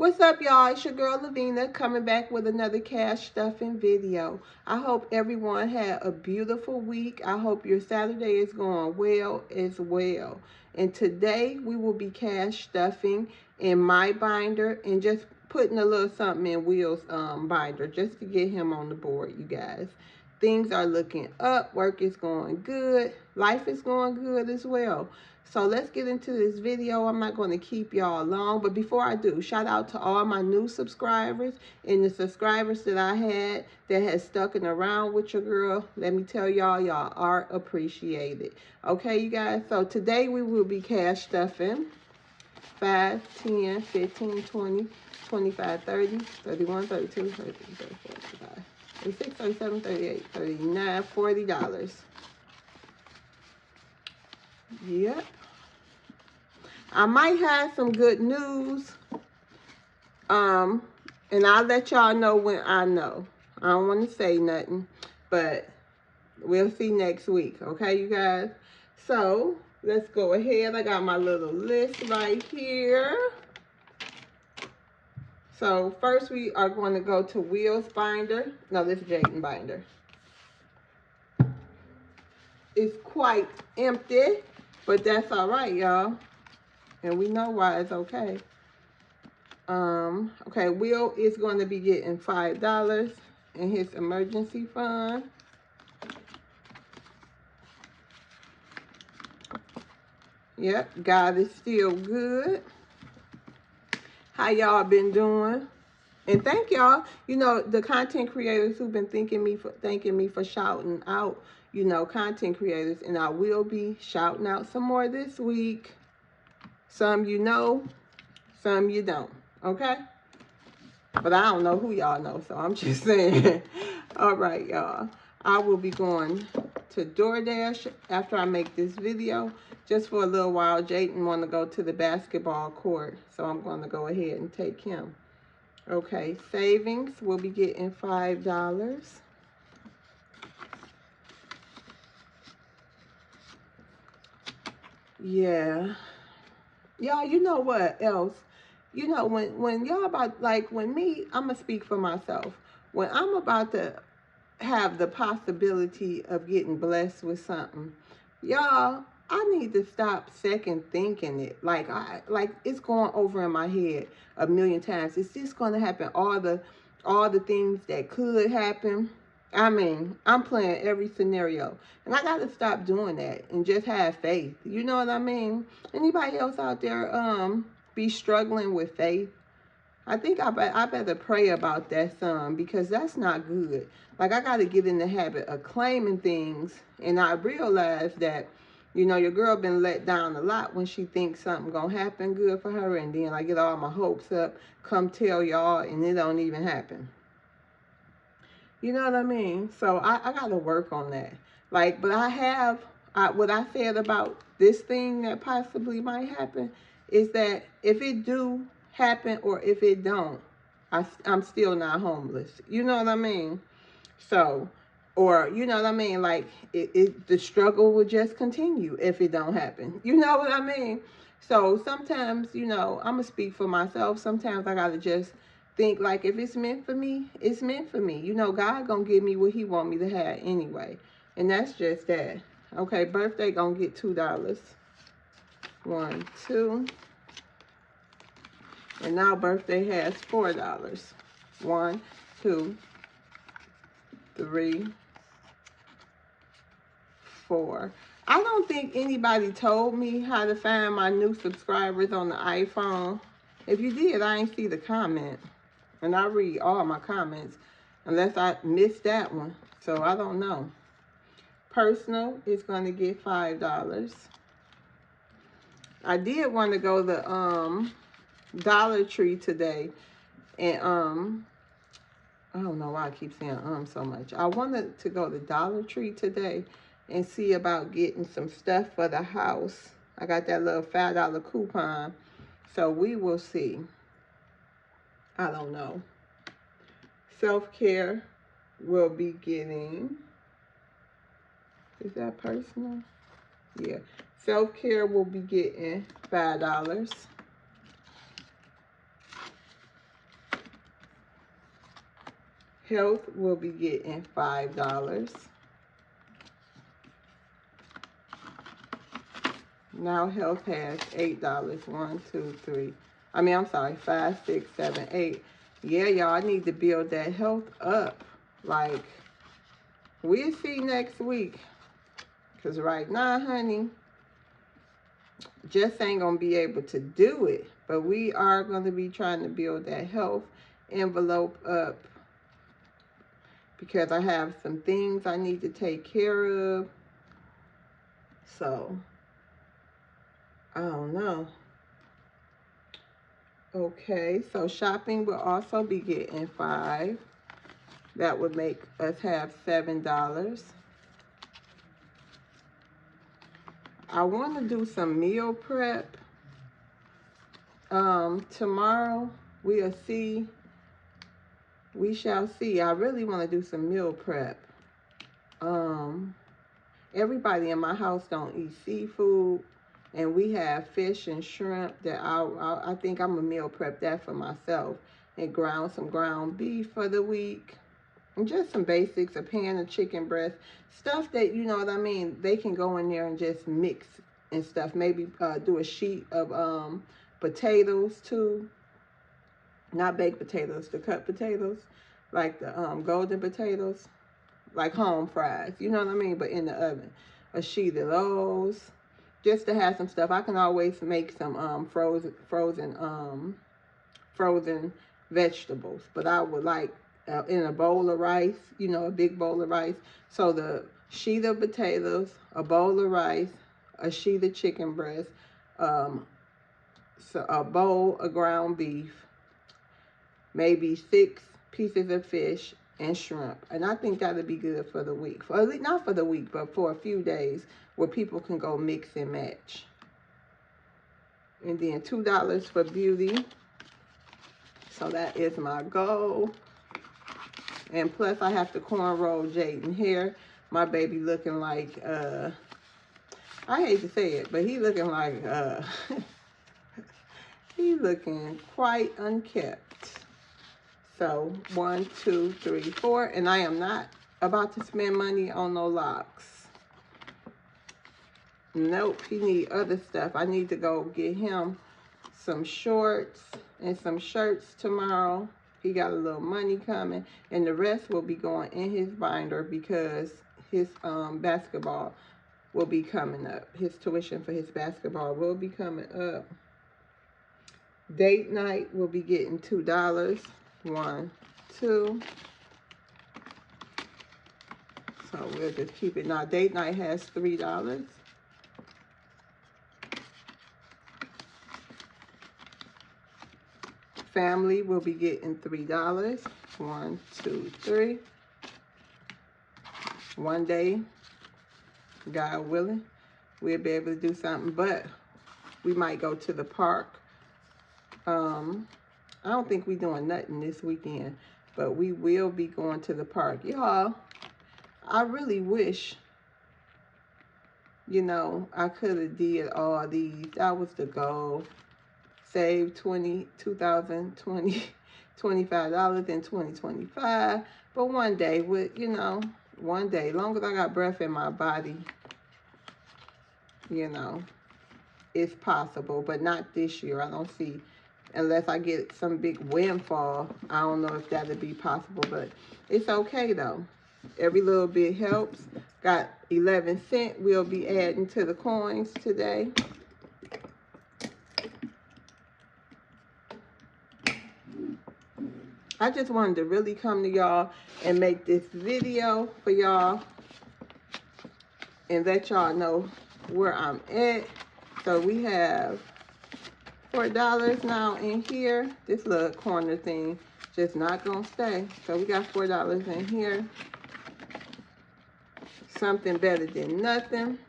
What's up, y'all? It's your girl Lavina coming back with another cash stuffing video. I hope everyone had a beautiful week. I hope your Saturday is going well as well. And today we will be cash stuffing in my binder and just putting a little something in Will's binder just to get him on the board, you guys. Things are looking up. Work is going good. Life is going good as well. So let's get into this video. I'm not going to keep y'all long, but before I do, shout out to all my new subscribers and the subscribers that I had that has stuck around with your girl. Let me tell y'all, y'all are appreciated. Okay, you guys? So today we will be cash stuffing 5, 10, 15, 20, 25, 30, 31, 32, 33, 34, 35, 36, 37, 38, 39, $40. Yep. I might have some good news. And I'll let y'all know when I know. I don't want to say nothing, but we'll see next week. Okay, you guys? So, let's go ahead. I got my little list right here. So, first we are going to go to Will's binder. No, this is Jaden binder. It's quite empty, but that's all right, y'all. And we know why it's okay. Okay, Will is going to be getting $5 in his emergency fund. Yep, God is still good. How y'all been doing? And thank y'all, you know, the content creators who've been thanking me for shouting out, you know, content creators. And I will be shouting out some more this week. Some you know, some you don't, okay? But I don't know who y'all know, so I'm just saying. All right, y'all. I will be going to DoorDash after I make this video. Just for a little while, Jayden want to go to the basketball court, so I'm going to go ahead and take him. Okay, savings, we'll be getting $5. Yeah. Y'all, you know what else? You know, when y'all about, like, when me, I'm going to speak for myself. When I'm about to have the possibility of getting blessed with something, y'all, I need to stop second thinking it. Like, it's going over in my head a million times. It's just going to happen. All the things that could happen. I mean, I'm playing every scenario. And I got to stop doing that and just have faith. You know what I mean? Anybody else out there be struggling with faith? I think I better pray about that some, because that's not good. Like, I got to get in the habit of claiming things. And I realize that, you know, your girl been let down a lot when she thinks something going to happen good for her. And then I get all my hopes up, come tell y'all, and it don't even happen. You know what I mean? So I got to work on that. Like, but what I said about this thing that possibly might happen is that if it do happen or if it don't, I'm still not homeless. You know what I mean? So, or, you know what I mean? Like, the struggle will just continue if it don't happen. You know what I mean? So sometimes, you know, I'm going to speak for myself. Sometimes I got to just think, like, if it's meant for me, it's meant for me. You know, God gonna give me what he want me to have anyway. And that's just that. Okay, birthday gonna get $2. 1, 2. And now birthday has $4. 1, 2, 3, 4. I don't think anybody told me how to find my new subscribers on the iPhone. If you did, I ain't see the comment. And I read all my comments, unless I missed that one. So I don't know. Personal is going to get $5. I did want to go to Dollar Tree today. And I don't know why I keep saying so much. I wanted to go to Dollar Tree today and see about getting some stuff for the house. I got that little $5 coupon. So we will see. I don't know. Self-care will be getting, is that personal? Yeah. Self-care will be getting $5. Health will be getting $5. Now Health has $8. 1, 2, 3. I'm sorry, 5, 6, 7, 8. Yeah, y'all, I need to build that Health up. Like, we'll see next week. Because right now, honey, just ain't going to be able to do it. But we are going to be trying to build that Health envelope up. Because I have some things I need to take care of. So, I don't know. Okay, so shopping will also be getting $5. That would make us have $7. I want to do some meal prep. Tomorrow we'll see. We shall see. I really want to do some meal prep. Everybody in my house don't eat seafood, and we have fish and shrimp that I think I'm gonna meal prep that for myself, and some ground beef for the week, and just some basics, a pan of chicken breast, stuff that, you know what I mean, they can go in there and just mix and stuff. Maybe do a sheet of potatoes too, not baked potatoes, the cut potatoes, like the golden potatoes, like home fries, you know what I mean, but in the oven. A sheet of those, just to have some stuff. I can always make some frozen vegetables, but I would like in a bowl of rice, you know, a big bowl of rice. So the sheet of potatoes, a bowl of rice, a sheet of chicken breast, so a bowl of ground beef, maybe 6 pieces of fish and shrimp. And I think that'll be good for the week. Not for the week, but for a few days where people can go mix and match. And then $2 for beauty. So that is my goal. And plus I have to cornroll Jaden hair. My baby looking like, I hate to say it, but he looking like, he looking quite unkept. So 1, 2, 3, 4, and I am not about to spend money on no locks. Nope, he need other stuff. I need to go get him some shorts and some shirts tomorrow. He got a little money coming, and the rest will be going in his binder because his basketball will be coming up. His tuition for his basketball will be coming up. Date night will be getting $2. 1, 2. So we'll just keep it. Now date night has $3. Family will be getting $3. 1, 2, 3. One day, God willing, we'll be able to do something, but we might go to the park. I don't think we're doing nothing this weekend, but we will be going to the park. Y'all, I really wish, you know, I could have did all these. That was the goal. Save $25 in 2025. But one day, with, you know, one day, long as I got breath in my body, you know, it's possible, but not this year. I don't see, unless I get some big windfall, I don't know if that'll be possible, but it's okay though. Every little bit helps. Got 11 cents we'll be adding to the coins today. I just wanted to really come to y'all and make this video for y'all and let y'all know where I'm at. So we have $4 now in here. This little corner thing just not gonna stay. So we got $4 in here. Something better than nothing.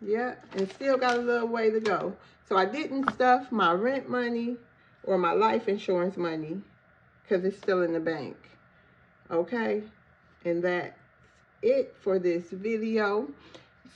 Yeah, and still got a little way to go. So I didn't stuff my rent money or my life insurance money because it's still in the bank. Okay, and that's it for this video.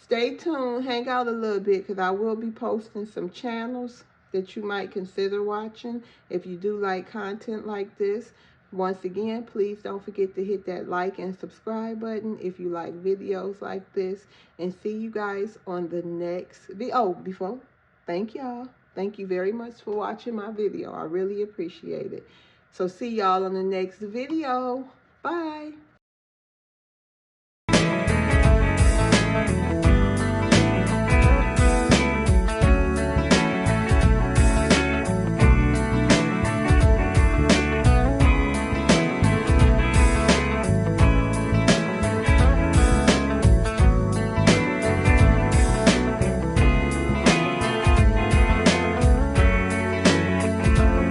Stay tuned, hang out a little bit, because I will be posting some channels that you might consider watching if you do like content like this. Once again, please don't forget to hit that like and subscribe button if you like videos like this. And see you guys on the next video. Oh, before, thank y'all. Thank you very much for watching my video. I really appreciate it. So see y'all on the next video. Bye.